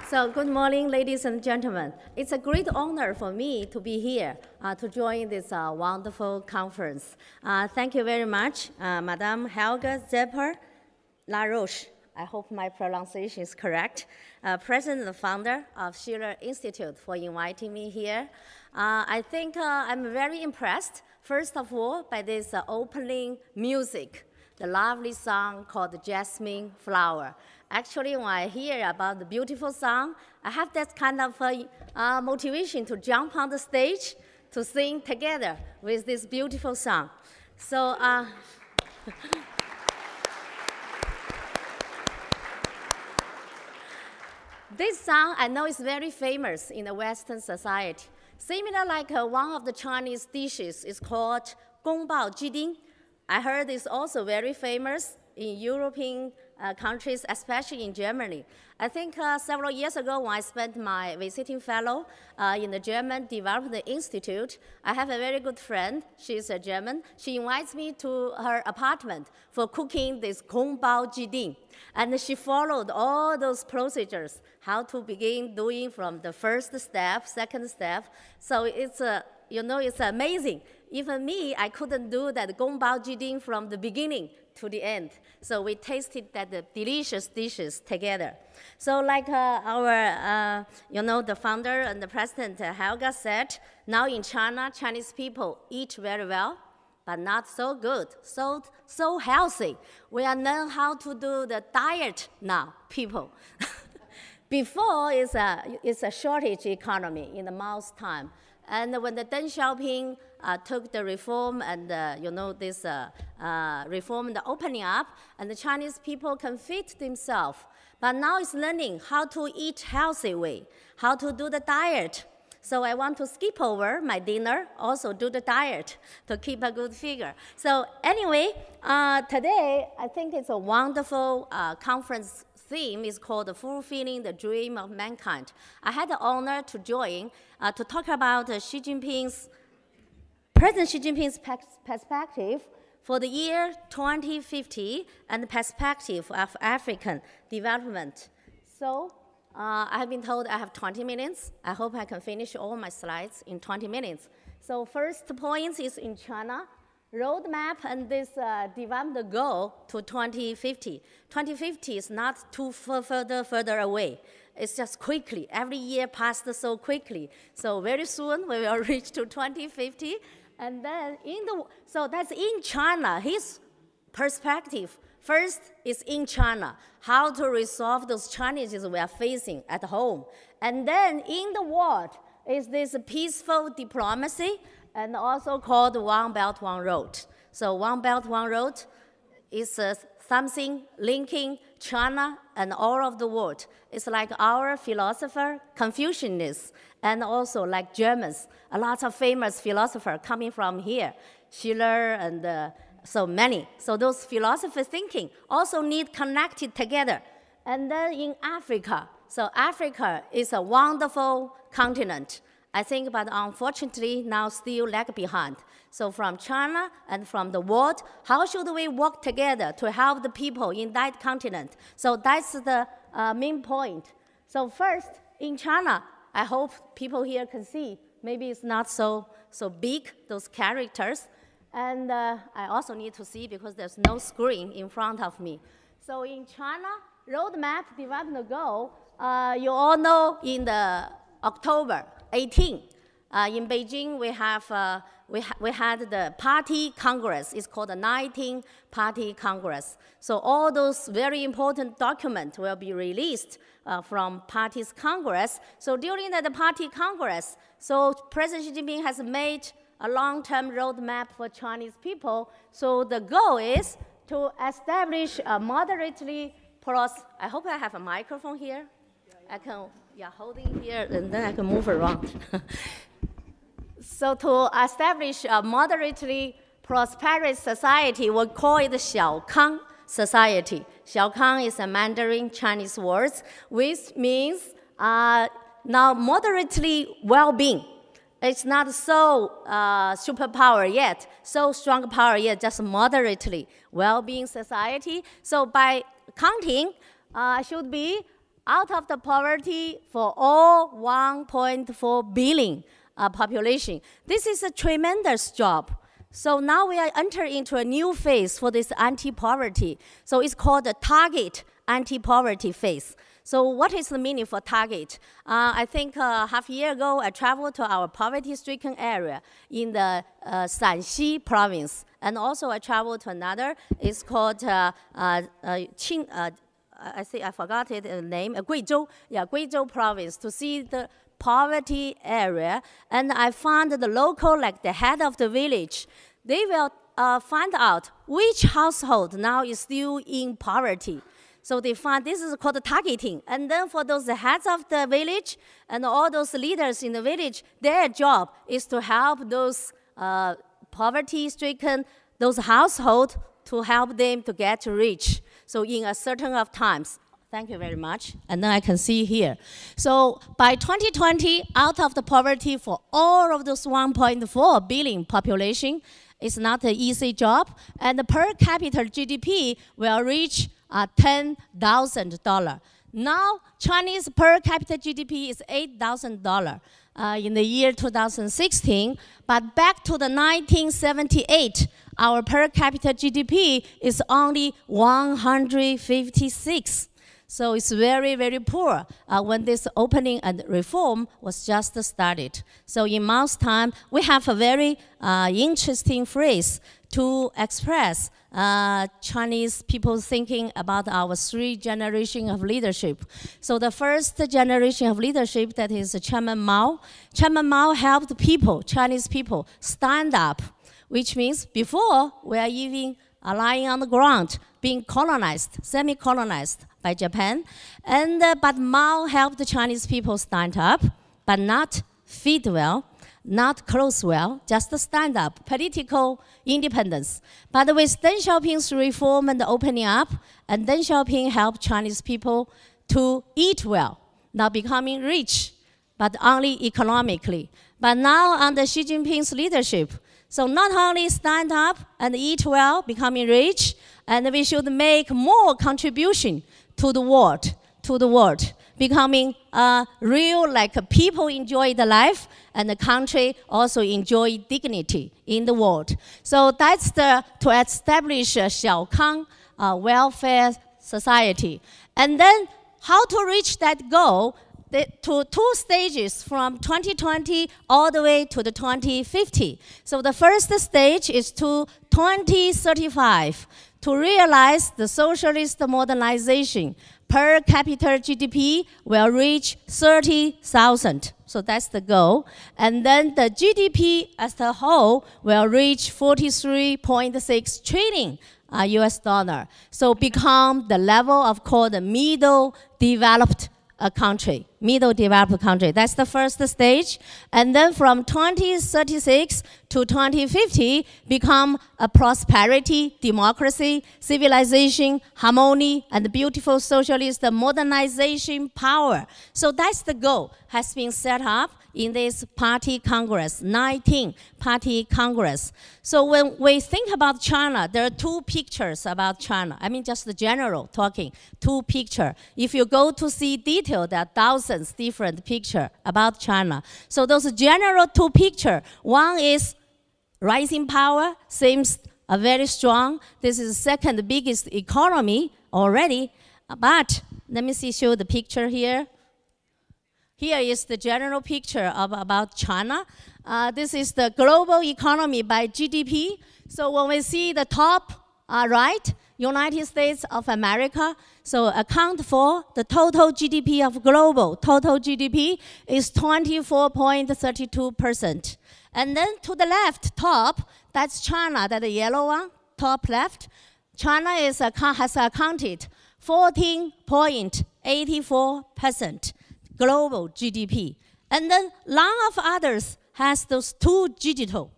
So good morning, ladies and gentlemen. It's a great honor for me to be here to join this wonderful conference. Thank you very much, Madame Helga Zepper LaRoche. I hope my pronunciation is correct. President and founder of Schiller Institute for inviting me here. I think I'm very impressed, first of all, by this opening music, the lovely song called Jasmine Flower. Actually, when I hear about the beautiful song, I have that kind of motivation to jump on the stage to sing together with this beautiful song. So, this song I know is very famous in the Western society. Similar like one of the Chinese dishes is called Gong Bao Jiding. I heard it's also very famous in European countries, especially in Germany. I think several years ago when I spent my visiting fellow in the German Development Institute, I have a very good friend. She's a German. She invites me to her apartment for cooking this Gong Bao Jiding. And she followed all those procedures, how to begin doing from the first step, second step. So it's, it's amazing. Even me, I couldn't do that Gong Bao Jiding from the beginning to the end. So we tasted that the delicious dishes together. So like the founder and the president, Helga said, now in China, Chinese people eat very well, but not so good, so healthy. We are learning how to do the diet now, people. Before, it's a shortage economy in the Mao's time. And when the Deng Xiaoping took the reform and, reform and the opening up, and the Chinese people can feed themselves. But now it's learning how to eat healthy way, how to do the diet. So I want to skip over my dinner, also do the diet to keep a good figure. So anyway, today I think it's a wonderful conference theme is called Fulfilling the Dream of Mankind. I had the honor to join to talk about President Xi Jinping's perspective for the year 2050 and the perspective of African development. So I have been told I have 20 minutes. I hope I can finish all my slides in 20 minutes. So first point is in China. Roadmap and this development goal to 2050. 2050 is not too further away. It's just quickly. Every year passed so quickly. So very soon we will reach to 2050. And then so that's in China. His perspective first is in China, how to resolve those challenges we are facing at home. And then in the world is this peaceful diplomacy, and also called One Belt, One Road. So One Belt, One Road is something linking China and all of the world. It's like our philosopher, Confucius, and also like Germans, a lot of famous philosophers coming from here, Schiller and so many. So those philosophy thinking also need connected together. And then in Africa, so Africa is a wonderful continent. I think, but unfortunately, now still lag behind. So from China and from the world, how should we work together to help the people in that continent? So that's the main point. So first, in China, I hope people here can see, maybe it's not so big, those characters. And I also need to see because there's no screen in front of me. So in China, roadmap development goal, you all know in the October 18. In Beijing, we had the Party Congress. It's called the 19th Party Congress. So all those very important documents will be released from Party's Congress. So during the Party Congress, so President Xi Jinping has made a long-term roadmap for Chinese people. So the goal is to establish a moderately I hope I have a microphone here. I can. Yeah, holding here, and then I can move around. So to establish a moderately prosperous society, we call it Xiaokang society. Xiaokang is a Mandarin Chinese word, which means now moderately well-being. It's not so superpower yet, so strong power yet, just moderately well-being society. So by counting, should be out of the poverty for all 1.4 billion population. This is a tremendous job. So now we are entering into a new phase for this anti-poverty. So it's called the target anti-poverty phase. So what is the meaning for target? I think half a year ago, I traveled to our poverty-stricken area in the Shanxi province. And also I traveled to another, it's called I think I forgot the name, Guizhou. Yeah, Guizhou province, to see the poverty area. And I found the local, like the head of the village, they will find out which household now is still in poverty. So they find this is called targeting. And then for those heads of the village and all those leaders in the village, their job is to help those poverty-stricken, those households, to help them to get rich. So in a certain of times. Thank you very much. And then I can see here. So by 2020, out of the poverty for all of those 1.4 billion population, it's not an easy job. And the per capita GDP will reach $10,000. Now, Chinese per capita GDP is $8,000 in the year 2016. But back to the 1978, our per capita GDP is only 156. So it's very, very poor when this opening and reform was just started. So in Mao's time, we have a very interesting phrase to express Chinese people thinking about our 3 generations of leadership. So the first generation of leadership, that is Chairman Mao. Chairman Mao helped people, Chinese people, stand up, which means before we are even lying on the ground, being colonized, semi-colonized by Japan. And, but Mao helped the Chinese people stand up, but not feed well, not clothe well, just stand up, political independence. But with Deng Xiaoping's reform and opening up, and Deng Xiaoping helped Chinese people to eat well, not becoming rich, but only economically. But now under Xi Jinping's leadership, so not only stand up and eat well, becoming rich, and we should make more contribution to the world, becoming real, like people enjoy the life, and the country also enjoy dignity in the world. So that's to establish a Xiaokang welfare society. And then how to reach that goal? To 2 stages from 2020 all the way to the 2050. So the first stage is to 2035 to realize the socialist modernization. Per capita GDP will reach 30,000. So that's the goal. And then the GDP as a whole will reach 43.6 trillion US dollar. So become the level of called the middle developed country, middle developed country. That's the first stage. And then from 2036 to 2050, become a prosperity, democracy, civilization, harmony, and beautiful socialist modernization power. So that's the goal, has been set up in this party congress, 19 party congress. So when we think about China, there are 2 pictures about China. I mean, just the general talking, 2 pictures. If you go to see detail, there are thousands different pictures about China. So those general 2 pictures, one is rising power, seems very strong. This is the second biggest economy already. But let me show the picture here. Here is the general picture about China. This is the global economy by GDP. So when we see the top right, United States of America, so account for the total GDP of global. Total GDP is 24.32%. And then to the left, top, that's China, that's the yellow one, top left. China has accounted 14.84%. global GDP. And then none of others has those two digital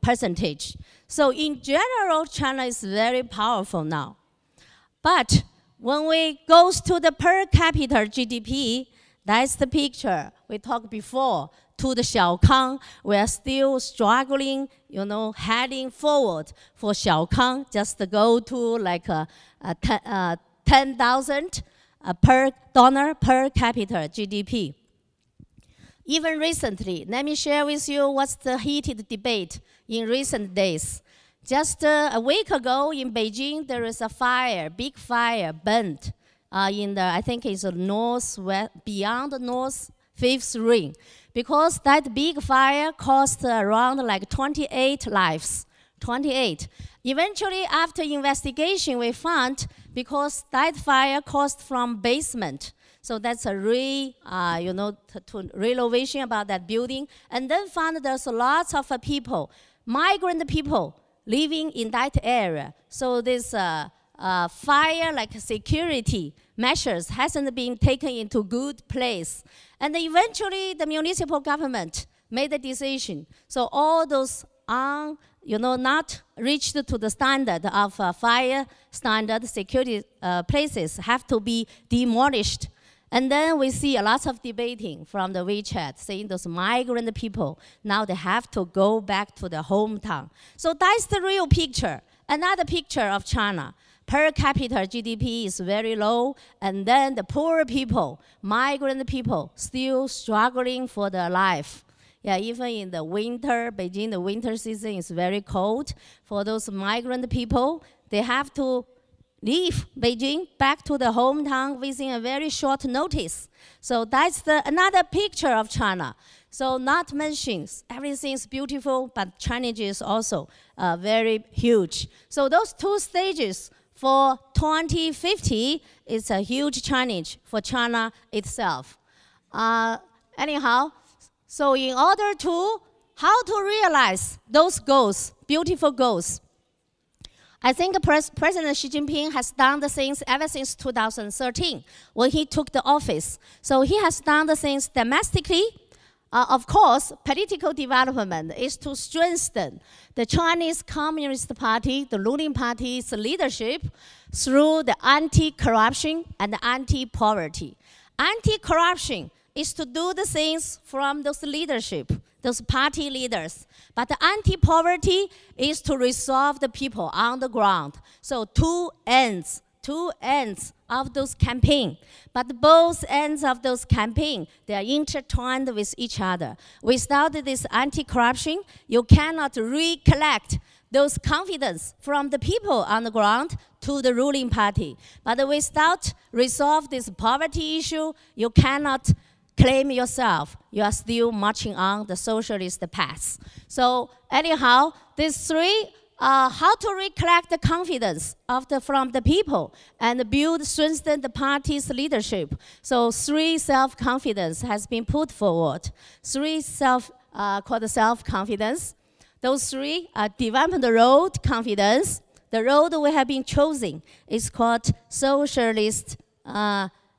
percentage. So in general, China is very powerful now. But when we go to the per capita GDP, that's the picture we talked before. To the Xiaokang, we are still struggling, heading forward for Xiaokang, just to go to like 10,000 per donor per capita GDP. Even recently, let me share with you what's the heated debate in recent days. Just a week ago in Beijing, there is a fire, big fire burned in the, I think it's northwest, beyond the North Fifth Ring. Because that big fire cost around like 28 lives, 28. Eventually, after investigation, we found because that fire caused from basement. So that's a renovation about that building. And then found there's lots of people, migrant people living in that area. So this fire like security measures hasn't been taken into good place. And eventually the municipal government made a decision. So all those not reached to the standard of fire standard security places have to be demolished. And then we see a lot of debating from the WeChat saying those migrant people, now they have to go back to their hometown. So that's the real picture. Another picture of China. Per capita GDP is very low, and then the poor people, migrant people, still struggling for their life. Yeah, even in the winter, Beijing, the winter season is very cold. For those migrant people, they have to leave Beijing back to the hometown within a very short notice. So that's another picture of China. So not mentioned, everything's beautiful, but challenges also very huge. So those two stages for 2050 is a huge challenge for China itself. Anyhow, so in order to, how to realize those goals, beautiful goals, I think President Xi Jinping has done the things ever since 2013 when he took the office. So he has done the things domestically. Of course, political development is to strengthen the Chinese Communist Party, the ruling party's leadership, through the anti-corruption and anti-poverty. Anti-corruption is to do the things from those leadership, those party leaders. But the anti-poverty is to resolve the people on the ground. So two ends of those campaigns. But both ends of those campaigns, they are intertwined with each other. Without this anti-corruption, you cannot recollect those confidence from the people on the ground to the ruling party. But without resolve this poverty issue, you cannot claim yourself. You are still marching on the socialist path. So anyhow, these three, how to recollect the confidence from the people and strengthen the party's leadership. So three self-confidence has been put forward. Three called self-confidence. Those three are development road confidence. The road we have been choosing is called socialist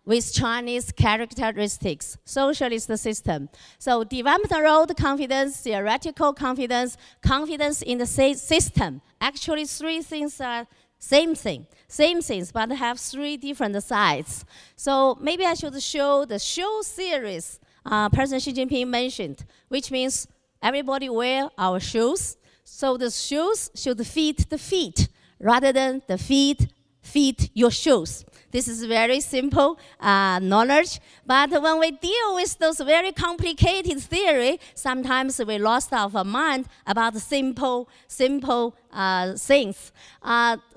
with Chinese characteristics, socialist system. So development road confidence, theoretical confidence, confidence in the system. Actually, three things are same things, but have three different sides. So maybe I should show the shoe series President Xi Jinping mentioned, which means everybody wear our shoes. So the shoes should fit the feet rather than the feet fit your shoes. This is very simple knowledge, but when we deal with those very complicated theory, sometimes we lost our mind about simple things.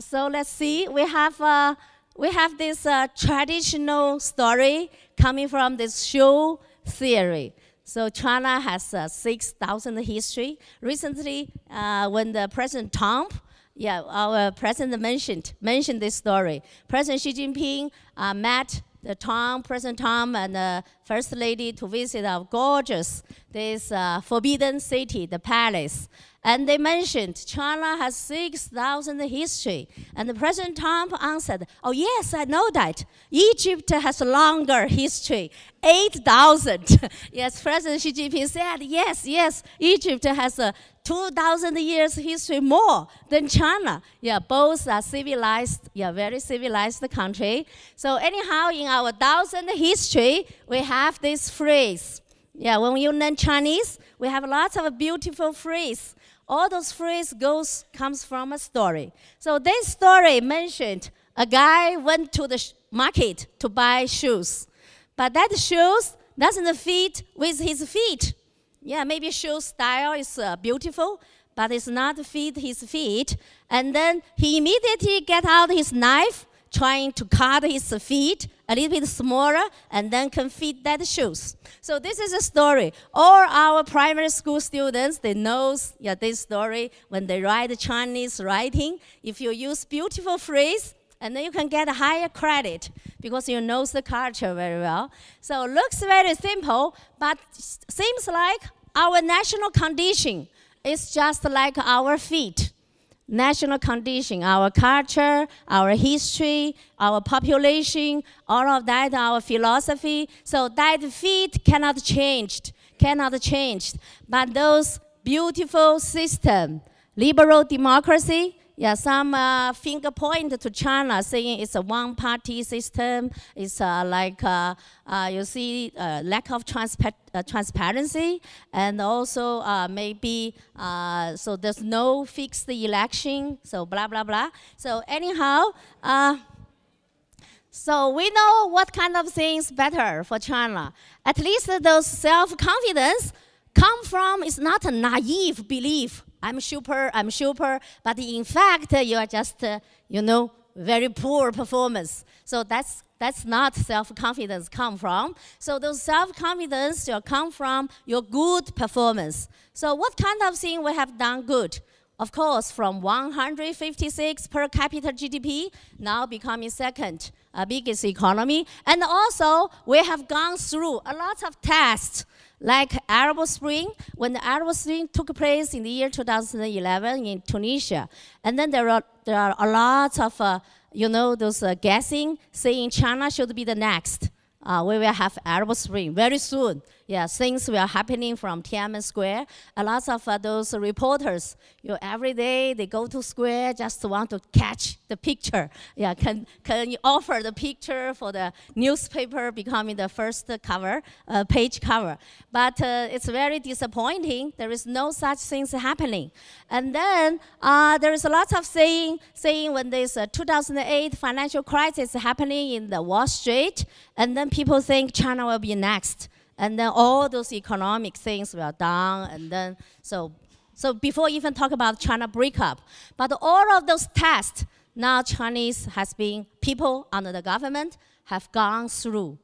So let's see, we have this traditional story coming from this shoe theory. So China has 6,000 history. Recently, when the President Trump, our president mentioned this story. President Xi Jinping met President Trump and the First Lady to visit our gorgeous, this forbidden city, the palace. And they mentioned China has 6,000 history. And the President Trump answered, oh yes, I know that. Egypt has longer history, 8,000. Yes, President Xi Jinping said, yes, Egypt has 2,000 years history more than China. Yeah, both are civilized, very civilized country. So anyhow, in our 1,000 history, we have this phrase. Yeah, when you learn Chinese, we have lots of beautiful phrases. All those phrases comes from a story. So this story mentioned a guy went to the market to buy shoes. But that shoes doesn't fit with his feet. Yeah, maybe shoe style is beautiful, but it's not fit his feet. And then he immediately get out his knife, trying to cut his feet a little bit smaller, and then can fit that shoes. So this is a story. All our primary school students, they know this story when they write Chinese writing. If you use beautiful phrase, and then you can get a higher credit because you know the culture very well. So it looks very simple, but seems like our national condition is just like our feet. National condition, our culture, our history, our population, all of that, our philosophy. So that feet cannot change. But those beautiful system, liberal democracy, yeah, some finger point to China saying it's a one-party system. It's you see, lack of transparency, and also maybe, so there's no fixed election, so blah, blah, blah. So anyhow, so we know what kind of things better for China. At least those self-confidence come from, it's not a naive belief. I'm super, but in fact, you are just, very poor performance. So that's not self-confidence come from. So those self-confidence will come from your good performance. So what kind of thing we have done good? Of course, from 156 per capita GDP, now becoming second biggest economy. And also, we have gone through a lot of tests, like Arab Spring, when the Arab Spring took place in the year 2011 in Tunisia. And then there are a lot of, those guessing, saying China should be the next. We will have Arab Spring very soon. Yeah, things were happening from Tiananmen Square. A lot of those reporters, every day they go to square just want to catch the picture. Yeah, can you offer the picture for the newspaper becoming the first cover, page cover? But it's very disappointing. There is no such things happening. And then there is a lot of saying when there's a 2008 financial crisis happening in the Wall Street, and then people think China will be next. And then all those economic things were done, and then so before even talk about China breakup, but all of those tests now Chinese has been people under the government have gone through.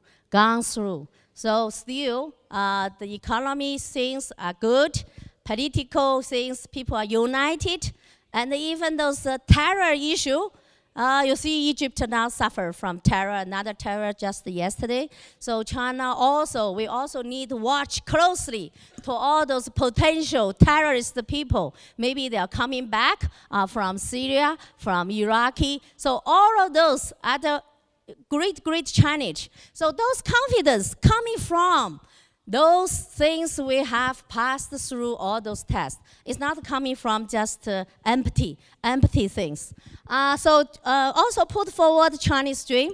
So still the economy things are good, political things people are united, and even those terror issue. You see Egypt now suffer from terror, another terror just yesterday. So China we also need to watch closely to all those potential terrorist people. Maybe they are coming back from Syria, from Iraqi. So all of those are the great challenge. So those confidence coming from those things we have passed through all those tests. It's not coming from just empty things. Also put forward Chinese dream.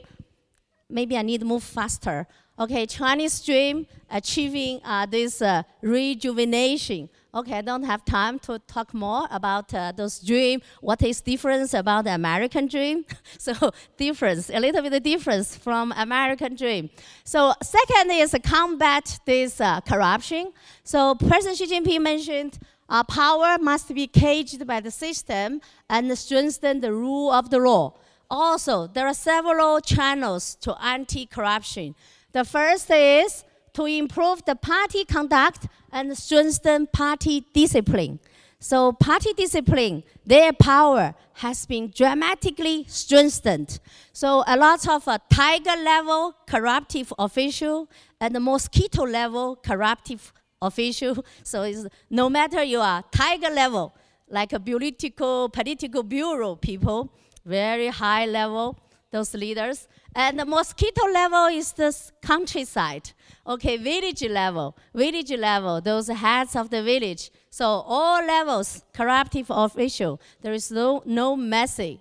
Maybe I need to move faster. Okay, Chinese dream achieving this rejuvenation. Okay, I don't have time to talk more about those dreams. What is difference about the American dream? So a little bit of difference from American dream. So second is combat this corruption. So President Xi Jinping mentioned power must be caged by the system and strengthen the rule of the law. Also, there are several channels to anti-corruption. The first is to improve the party conduct and strengthen party discipline. So party discipline, their power has been dramatically strengthened. So a lot of tiger-level corruptive official and the mosquito-level corruptive official. So it's, no matter you are tiger level, like a political bureau people, very high level, those leaders. And the mosquito level is the countryside. Okay, village level, those heads of the village. So all levels, corruptive official. There is no messy.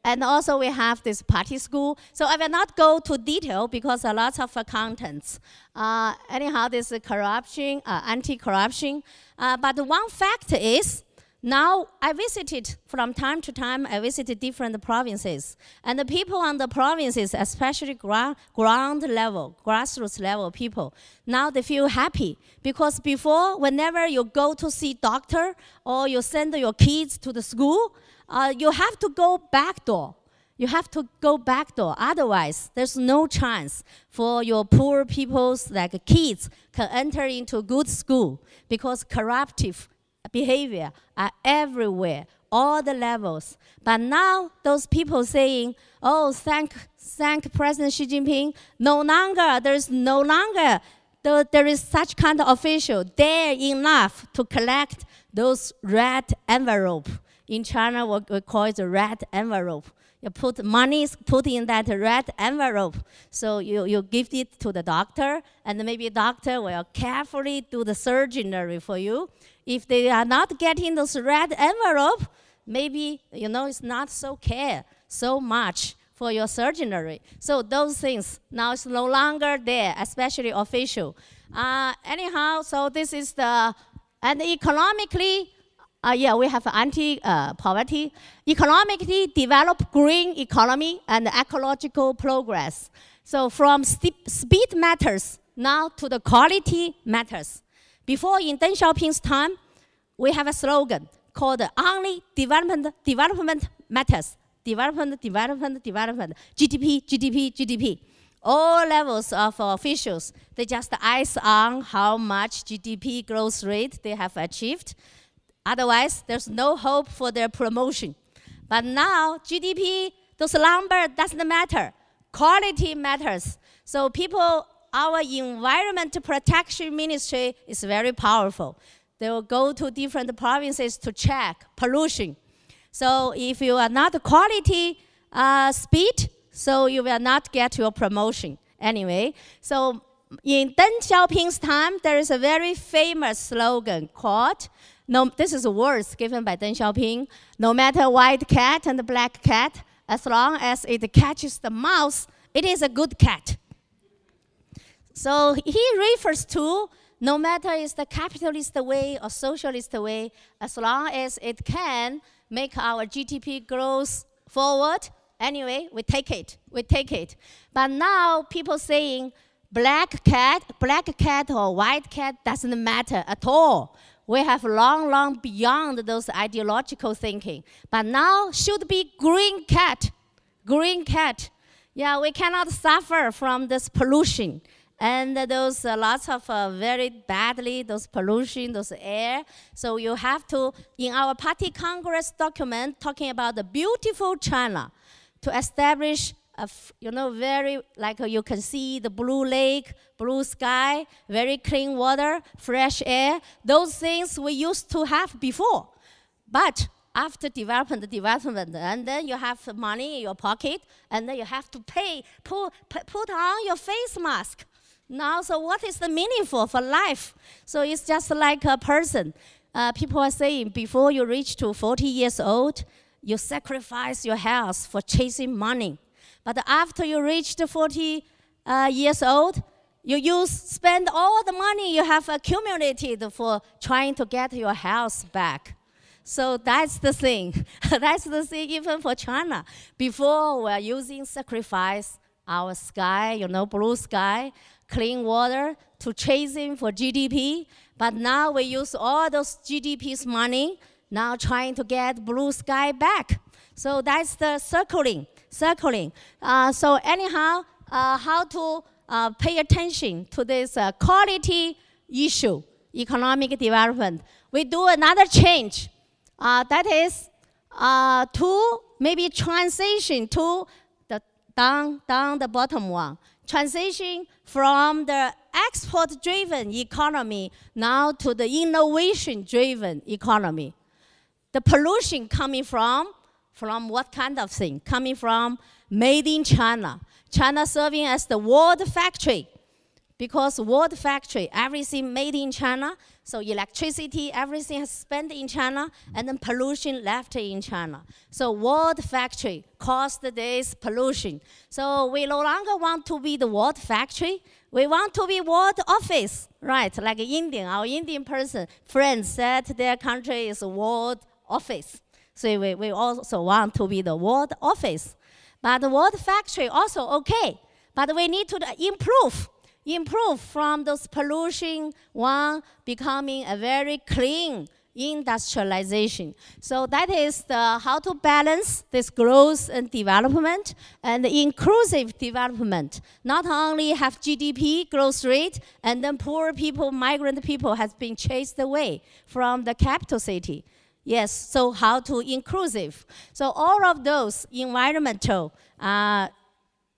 And also we have this party school. So I will not go to detail because a lot of contents. Anyhow, this corruption, anti-corruption. But one fact is Now, I visited, from time to time, I visited different provinces. And the people on the provinces, especially ground level, grassroots level people, now they feel happy. Because before, whenever you go to see doctor or you send your kids to the school, you have to go back door. You have to go back door. Otherwise, there's no chance for your poor people's like kids can enter into good school because corruptive behavior are everywhere, all the levels. But now those people saying, oh, thank President Xi Jinping, there is such kind of official dare enough to collect those red envelope. In China, we call it a red envelope. You put money put in that red envelope. So you give it to the doctor, and maybe the doctor will carefully do the surgery for you. If they are not getting those red envelope, maybe, it's not so much for your surgery. So those things now is no longer there, especially official. Anyhow, so this is and economically, we have anti-poverty. Economically develop green economy and ecological progress. So from speed matters now to the quality matters. Before, in Deng Xiaoping's time, we have a slogan called only development matters. Development, GDP, GDP, GDP. All levels of officials, they just eyes on how much GDP growth rate they have achieved. Otherwise, there's no hope for their promotion. But now, GDP, those numbers doesn't matter. Quality matters. So our Environment Protection Ministry is very powerful. They will go to different provinces to check pollution. So if you are not quality speed, so you will not get your promotion. Anyway, so in Deng Xiaoping's time, there is a very famous slogan called, this is words given by Deng Xiaoping, no matter white cat and black cat, as long as it catches the mouse, it is a good cat. So he refers to, no matter is the capitalist way or socialist way, as long as it can make our GDP growth forward, anyway, we take it. But now people saying black cat or white cat doesn't matter at all. We have long beyond those ideological thinking. But now should be green cat. Yeah, we cannot suffer from this pollution. And those lots of very badly, those pollution, those air. So you have to, in our party Congress document, talking about the beautiful China, to establish very, like you can see the blue lake, blue sky, very clean water, fresh air. Those things we used to have before. But after development, and then you have money in your pocket, and then you have to put on your face mask. Now, so what is the meaningful for life? So it's just like a person. People are saying before you reach to 40 years old, you sacrifice your health for chasing money. But after you reach the 40 years old, you spend all the money you have accumulated for trying to get your health back. So that's the thing. That's the thing even for China. Before, we're using sacrifice our sky, blue sky, clean water to chasing for GDP. But now we use all those GDP's money, now trying to get blue sky back. So that's the circling. So anyhow, how to pay attention to this quality issue, economic development. We do another change. That is to maybe transition to the down the bottom one. Transition from the export-driven economy now to the innovation-driven economy. The pollution coming from what kind of thing? Coming from made in China. China serving as the world factory. Because world factory, everything made in China, so electricity, everything is spent in China, and then pollution left in China. So world factory caused this pollution. So we no longer want to be the world factory. We want to be world office, right? Like our Indian friends said their country is world office. So we also want to be the world office. But the world factory also okay. But we need to improve from those pollution one becoming a very clean industrialization. So that is how to balance this growth and development and inclusive development. Not only have GDP growth rate and then poor people, migrant people has been chased away from the capital city. Yes, so how to inclusive. So all of those environmental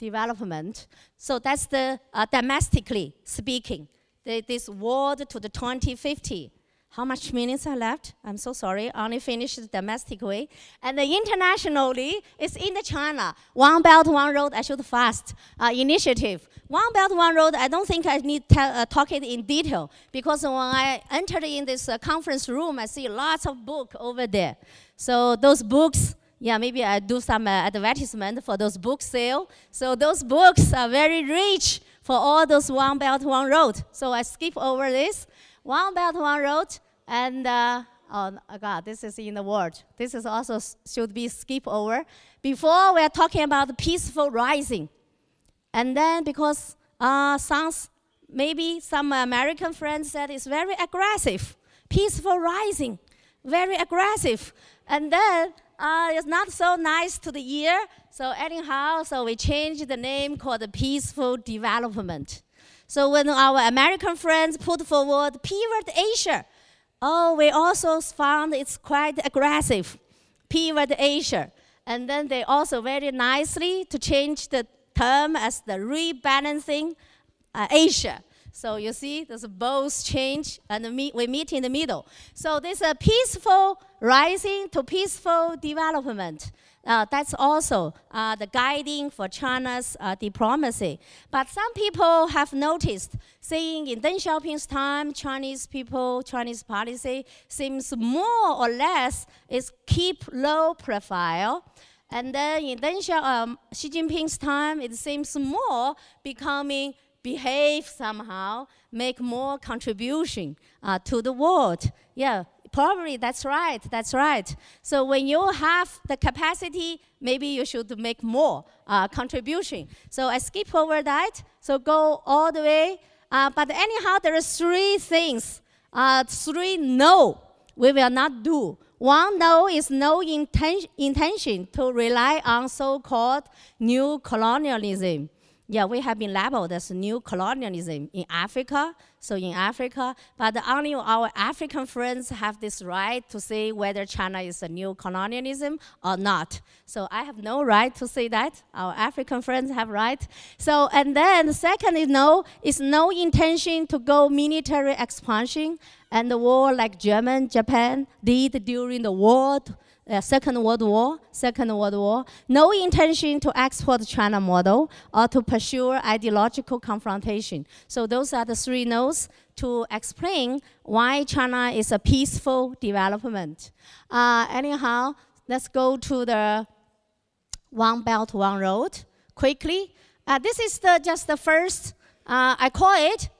development. So that's the domestically speaking, this world to the 2050. How much minutes are left? I'm so sorry, I only finished the domestic way. And internationally, it's in the China, One Belt, One Road, I should fast, initiative. One Belt, One Road, I don't think I need to talk it in detail, because when I entered in this conference room, I see lots of books over there. So those books, yeah, maybe I do some advertisement for those book sale. So those books are very rich for all those One Belt, One Road. So I skip over this. One Belt, One Road, and oh God, this is in the word. This is also should be skip over. Before we are talking about the peaceful rising, and then because maybe some American friends said it's very aggressive, peaceful rising, very aggressive, and then it's not so nice to the ear. So anyhow, so we changed the name called the peaceful development. So when our American friends put forward Pivot Asia, we also found it's quite aggressive, Pivot Asia. And then they also very nicely to change the term as the rebalancing Asia. So you see, there's both change, and we meet in the middle. So this peaceful rising to peaceful development. That's also the guiding for China's diplomacy. But some people have noticed, saying in Deng Xiaoping's time, Chinese people, Chinese policy seems more or less is keep low profile. And then in Xi Jinping's time, it seems more becoming behave somehow, make more contribution to the world. Yeah, probably that's right, that's right. So when you have the capacity, maybe you should make more contribution. So I skip over that, so go all the way. But anyhow, there are three things, three no we will not do. One no is no intention to rely on so-called new colonialism. Yeah, we have been labeled as new colonialism in Africa, so in Africa, but only our African friends have this right to say whether China is a new colonialism or not. So I have no right to say that. Our African friends have right. So, and then the second is no intention to go military expansion and the war like Japan did during the Second World War, no intention to export China model or to pursue ideological confrontation. So those are the three no's to explain why China is a peaceful development. Anyhow, let's go to the One Belt, One Road quickly. This is just the first, I call it,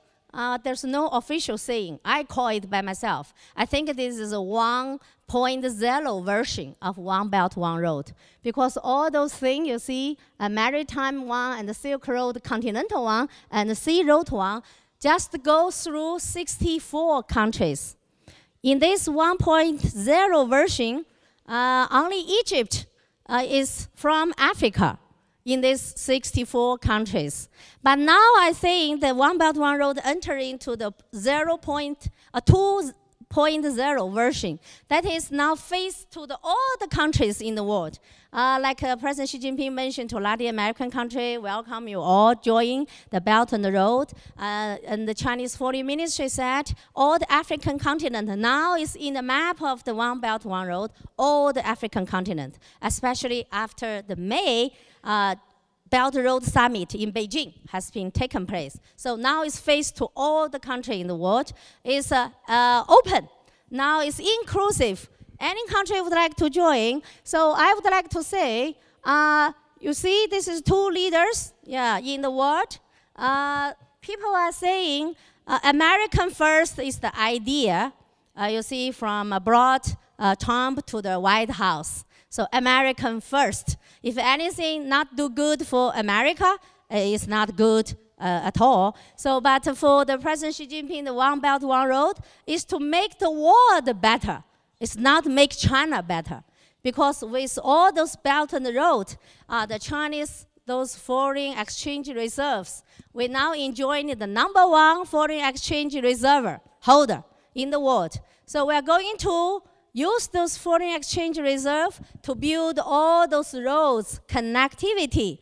there's no official saying. I call it by myself. I think this is a 1.0 version of One Belt, One Road. Because all those things you see, a maritime one and the Silk Road, continental one, and the Sea Road one, just go through 64 countries. In this 1.0 version, only Egypt is from Africa in these 64 countries. But now I think the One Belt, One Road enter into the 2.0 version that is now faced to all the countries in the world. Like President Xi Jinping mentioned to Latin American country, welcome you all join the Belt and the Road. And the Chinese Foreign Ministry said all the African continent now is in the map of the One Belt, One Road, all the African continent, especially after the May Belt Road Summit in Beijing has been taken place. So now it's faced to all the countries in the world. It's open. Now it's inclusive. Any country would like to join. So I would like to say, you see, this is two leaders in the world. People are saying American first is the idea. You see from abroad, Trump to the White House. So American first. If anything not do good for America, it's not good at all. So, but for the President Xi Jinping, the One Belt, One Road is to make the world better. It's not make China better. Because with all those Belt and Road, the Chinese, those foreign exchange reserves, we're now enjoying the #1 foreign exchange reserve holder in the world. So we're going to use those foreign exchange reserve to build all those roads, connectivity,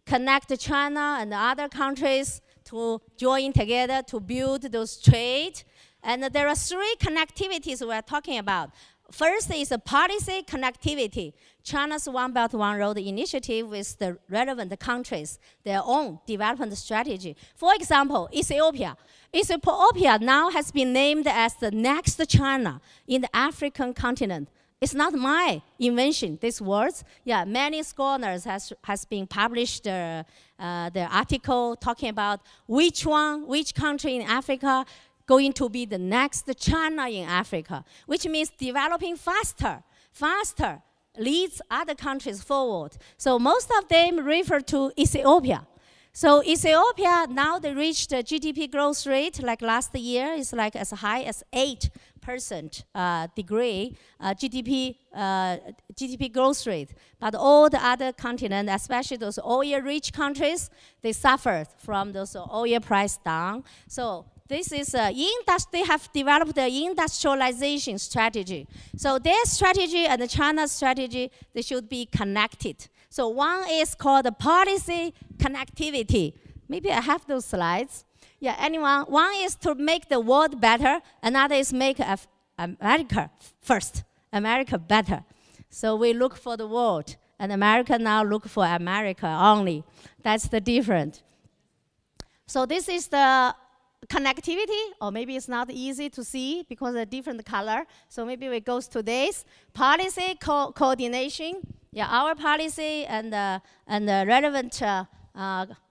connect China and other countries to join together to build those trade. And there are 3 connectivities we're talking about. First is a policy connectivity. China's One Belt, One Road initiative with the relevant countries, their own development strategy. For example, Ethiopia. Ethiopia now has been named as the next China in the African continent. It's not my invention, these words. Yeah, many scholars has been published the article talking about which country in Africa going to be the next China in Africa, which means developing faster leads other countries forward. So most of them refer to Ethiopia. So Ethiopia, now they reached the GDP growth rate, like last year, is like as high as 8% degree GDP growth rate. But all the other continents, especially those oil-rich countries, they suffered from those oil price down. So this is they have developed the industrialization strategy. So their strategy and China's strategy, they should be connected. So one is called the policy connectivity. Maybe I have those slides. Yeah, anyone? One is to make the world better. Another is make America first, America better. So we look for the world, and America now look for America only. That's the difference. So this is the connectivity, or maybe it's not easy to see because of a different color. So maybe we go to this. Policy coordination. Yeah, our policy and the relevant,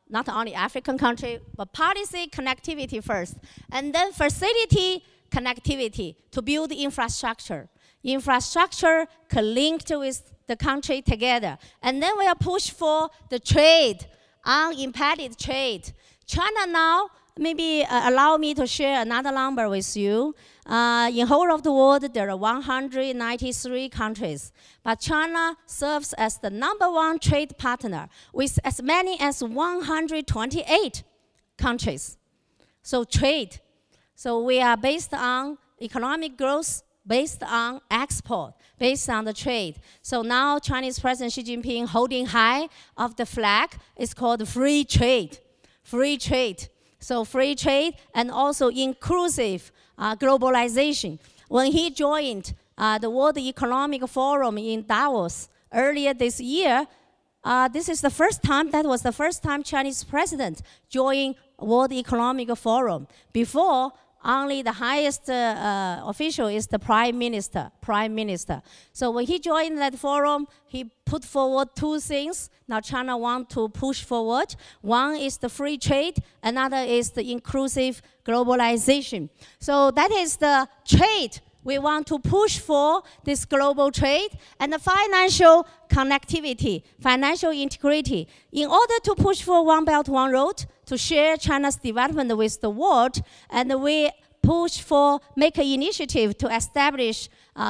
not only African country, but policy connectivity first. And then facility connectivity to build infrastructure. Infrastructure linked with the country together. And then we are push for the trade, unimpeded trade. China now, maybe allow me to share another number with you. In whole of the world, there are 193 countries. But China serves as the #1 trade partner with as many as 128 countries. So trade. So we are based on economic growth, based on export, based on the trade. So now Chinese President Xi Jinping holding high of the flag is called free trade. Free trade. So free trade and also inclusive globalization. When he joined the World Economic Forum in Davos earlier this year, this is the first time, that was the first time Chinese president joined World Economic Forum. Before, only the highest official is the prime minister. So when he joined that forum, he put forward 2 things. Now China wants to push forward. One is the free trade, another is the inclusive globalization. So that is the trade. We want to push for this global trade and the financial connectivity, financial integrity. In order to push for One Belt, One Road, to share China's development with the world, and we push for, make an initiative to establish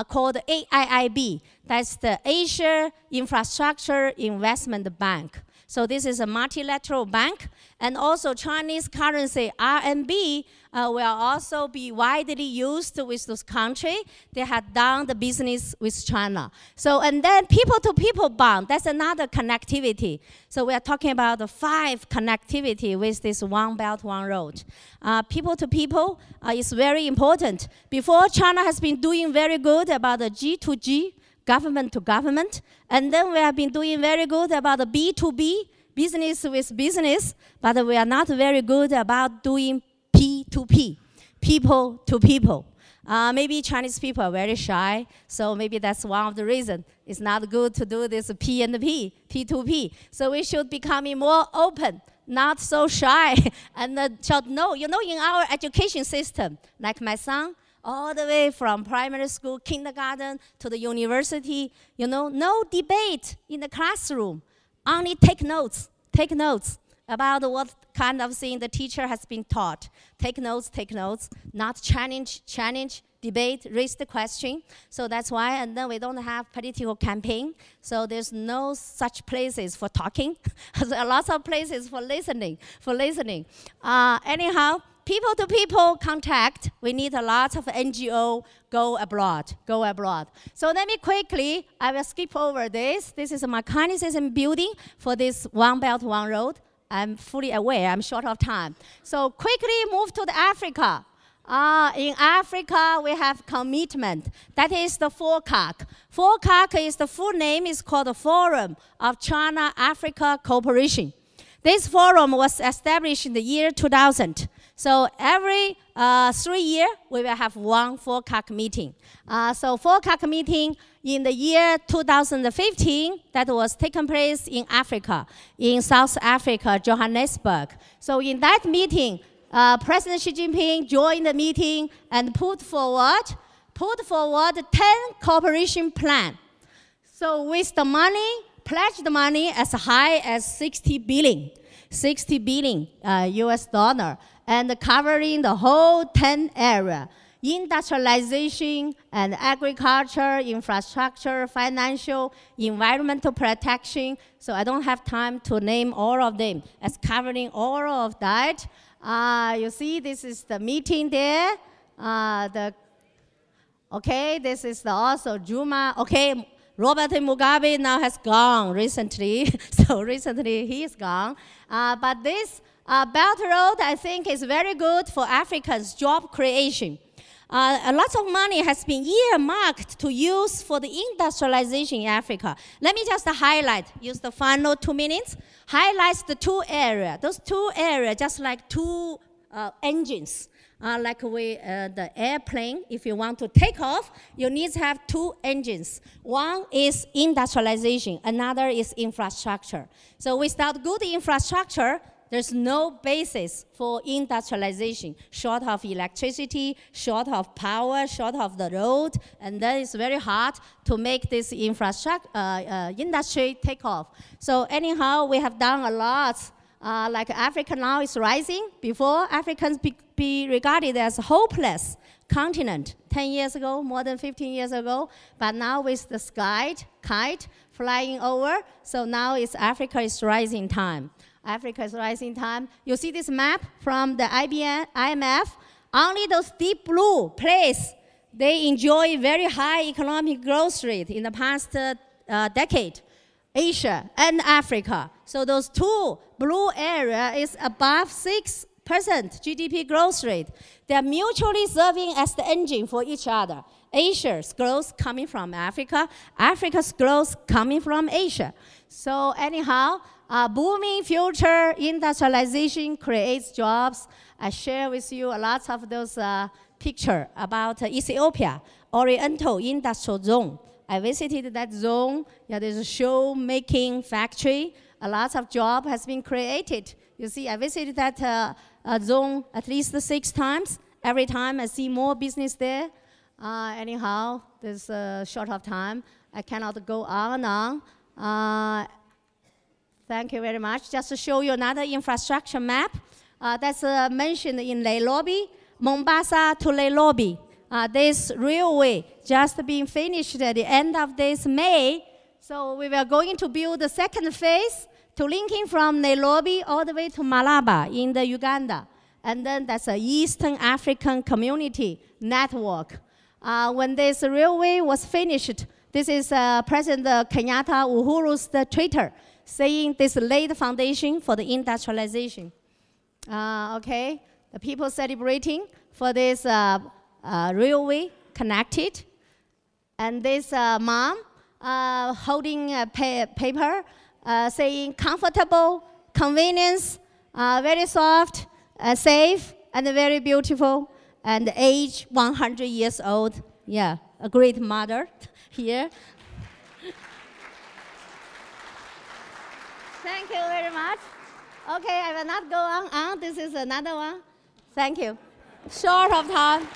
called AIIB. That's the Asia Infrastructure Investment Bank. So this is a multilateral bank, and also Chinese currency, RMB, will also be widely used with those countries. They have done the business with China. So, and then people-to-people bond, that's another connectivity. So we are talking about the 5 connectivity with this One Belt, One Road. People-to-people is very important. Before, China has been doing very good about the G2G, government to government. And then we have been doing very good about the B2B, business with business, but we are not very good about doing P2P, people to people. Maybe Chinese people are very shy, so maybe that's one of the reasons. It's not good to do this P and P, P2P. So we should become more open, not so shy, and should know, in our education system, like my son, all the way from primary school, kindergarten, to the university. You know, no debate in the classroom. Only take notes about what kind of thing the teacher has been taught. Take notes, not challenge, debate, raise the question. So that's why, and then we don't have political campaign. So there's no such places for talking. There are lots of places for listening. Anyhow, people-to-people contact. We need a lot of NGO go abroad. So let me quickly, I will skip over this. This is a mechanism building for this One Belt, One Road. I'm fully aware, I'm short of time. So quickly move to the Africa. In Africa, we have commitment. That is the FOCAC. FOCAC is the full name, is called the Forum of China-Africa Cooperation. This forum was established in the year 2000. So every 3 years, we will have one FOCAC meeting. So FOCAC meeting in the year 2015, that was taken place in Africa, in South Africa, Johannesburg. So in that meeting, President Xi Jinping joined the meeting and put forward 10 cooperation plan. So with the money, pledged money as high as 60 billion US dollar, and covering the whole 10 area: industrialization and agriculture, infrastructure, financial, environmental protection. So I don't have time to name all of them as covering all of that. You see, this is the meeting there. This is also Zuma. Okay, Robert Mugabe now has gone recently. So recently he is gone. But this Belt Road, I think, is very good for Africans' job creation. A lot of money has been earmarked to use for the industrialization in Africa. Let me just highlight, use the final 2 minutes, highlights the two areas. Those two areas, just like two engines. Like the airplane, if you want to take off, you need to have two engines. One is industrialization, another is infrastructure. So without good infrastructure, there's no basis for industrialization, short of electricity, short of power, short of the road, and then it's very hard to make this infrastructure industry take off. So anyhow, we have done a lot. Like Africa now is rising. Before, Africans be regarded as a hopeless continent 10 years ago, more than 15 years ago. But now with the kite flying over, so now Africa is rising time. Africa's rising time. You see this map from the IMF. Only those deep blue places, they enjoy very high economic growth rate in the past decade. Asia and Africa. So those two blue areas is above 6% GDP growth rate. They are mutually serving as the engine for each other. Asia's growth coming from Africa, Africa's growth coming from Asia. So anyhow, booming future industrialization creates jobs. I share with you a lot of those pictures about Ethiopia, Oriental Industrial Zone. I visited that zone. Yeah, there's a shoe-making factory. A lot of job has been created. You see, I visited that zone at least 6 times. Every time I see more business there. Anyhow, there's a short of time. I cannot go on and on. Thank you very much. Just to show you another infrastructure map. That's mentioned in Nairobi, Mombasa to Nairobi. This railway just being finished at the end of this May. So we were going to build the second phase to linking from Nairobi all the way to Malaba in the Uganda. And then that's an Eastern African Community Network. When this railway was finished, this is President Kenyatta Uhuru's Twitter, saying this laid the foundation for the industrialization. Okay, the people celebrating for this railway connected. And this mom holding a paper saying comfortable, convenience, very soft, safe, and very beautiful, and age 100 years old. Yeah, a great mother here. Thank you very much. Okay, I will not go on. This is another one. Thank you. Short of time.